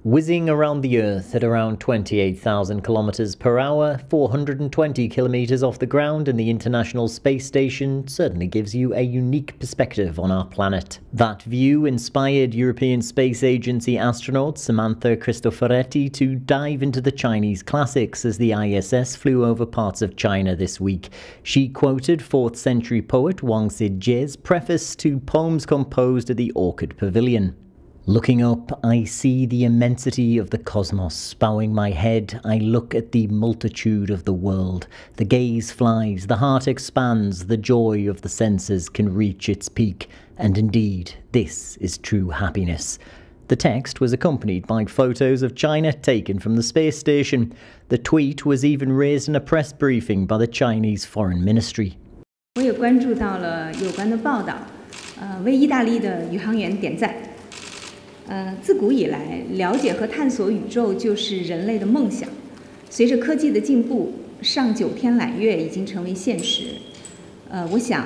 Whizzing around the Earth at around 28,000 kilometers per hour, 420 kilometers off the ground in the International Space Station certainly gives you a unique perspective on our planet. That view inspired European Space Agency astronaut Samantha Cristoforetti to dive into the Chinese classics as the ISS flew over parts of China this week. She quoted 4th century poet Wang Zijie's preface to poems composed at the Orchid Pavilion. Looking up, I see the immensity of the cosmos. Bowing my head, I look at the multitude of the world. The gaze flies, the heart expands, the joy of the senses can reach its peak. And indeed, this is true happiness. The text was accompanied by photos of China taken from the space station. The tweet was even raised in a press briefing by the Chinese Foreign Ministry. 我也关注到了有关的报道，为意大利的宇航员点赞。 自古以来，了解和探索宇宙就是人类的梦想。随着科技的进步，上9天揽月已经成为现实。我想，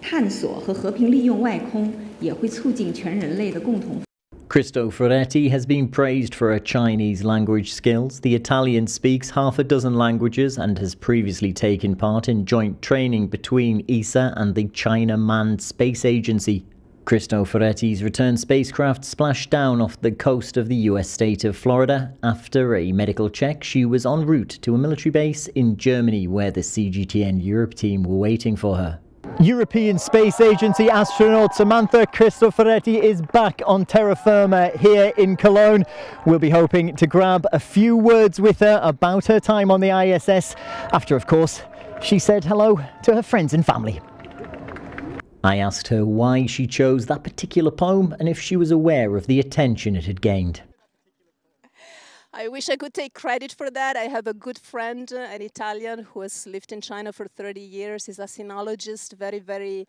探索和和平利用外空也会促进全人类的共同。 Cristoforetti has been praised for her Chinese language skills. The Italian speaks half a dozen languages and has previously taken part in joint training between ESA and the China Manned Space Agency. Cristoforetti's return spacecraft splashed down off the coast of the US state of Florida. After a medical check, she was en route to a military base in Germany where the CGTN Europe team were waiting for her. European Space Agency astronaut Samantha Cristoforetti is back on terra firma here in Cologne. We'll be hoping to grab a few words with her about her time on the ISS after, of course, she said hello to her friends and family. I asked her why she chose that particular poem and if she was aware of the attention it had gained. I wish I could take credit for that. I have a good friend, an Italian, who has lived in China for 30 years. He's a sinologist, very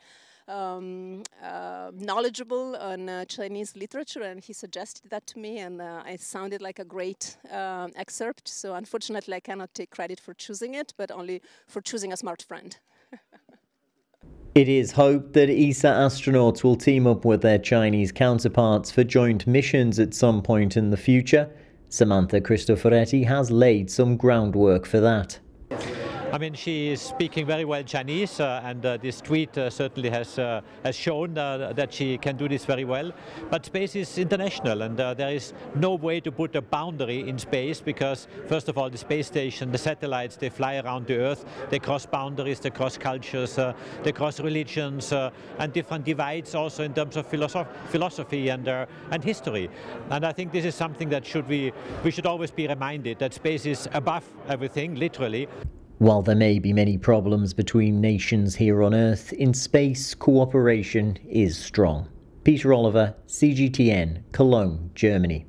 knowledgeable on Chinese literature, and he suggested that to me, and it sounded like a great excerpt. So unfortunately, I cannot take credit for choosing it, but only for choosing a smart friend. It is hoped that ESA astronauts will team up with their Chinese counterparts for joint missions at some point in the future. Samantha Cristoforetti has laid some groundwork for that. I mean, she is speaking very well Chinese, and this tweet certainly has shown that she can do this very well. But space is international, and there is no way to put a boundary in space because, first of all, the space station, the satellites, they fly around the Earth, they cross boundaries, they cross cultures, they cross religions, and different divides also in terms of philosophy and history. And I think this is something that we should always be reminded that space is above everything, literally. While there may be many problems between nations here on Earth, in space cooperation is strong. Peter Oliver, CGTN, Cologne, Germany.